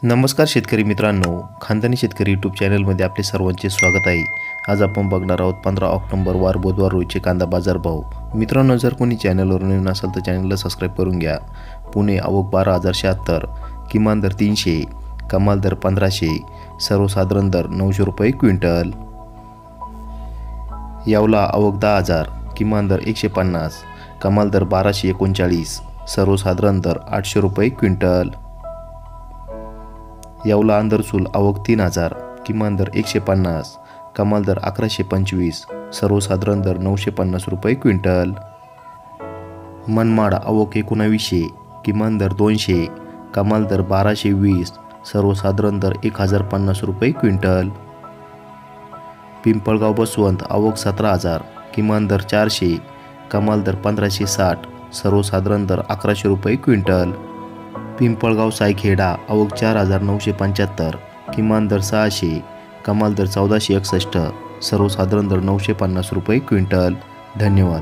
नमस्कार शेतकरी मित्रांनो, खानदानी शेतकरी यूट्यूब चॅनलमध्ये आपले सर्वांचे स्वागत आहे। आज आपण बघणार आहोत 15 ऑक्टोबर वार बुधवार रोजचे कांदा बाजार भाव। मित्रांनो, जर कोणी चॅनलवर नवीन असाल तर चॅनलला सबस्क्राईब करून घ्या। पुणे आवक 12,076, किमान दर 300, कमाल दर 1500, सर्वसाधारण दर 900 रुपये क्विंटल। येवला आवक 10,000, किमान दर 150, कमाल दर 1239, सर्वसाधारण दर 800 रुपये क्विंटल। येवला अंदरसूल आवक 3,000, किमान दर 150, कमाल दर 1125, सर्वसाधारण दर 950 रुपये क्विंटल। मनमाड आवक 1900, किमान दर 200, कमाल दर 1220, सर्वसाधारण दर 1050 रुपये क्विंटल। पिंपळगाव बसवंत आवक 17,000, किमान दर 400, कमाल दर 1560, सर्वसाधारण दर 1100 रुपये क्विंटल। पिंपळगाव सायखेडा आवक 4,975, किमान दर 600, कमाल दर 1461, सर्वसाधारण दर 950 रुपये क्विंटल। धन्यवाद।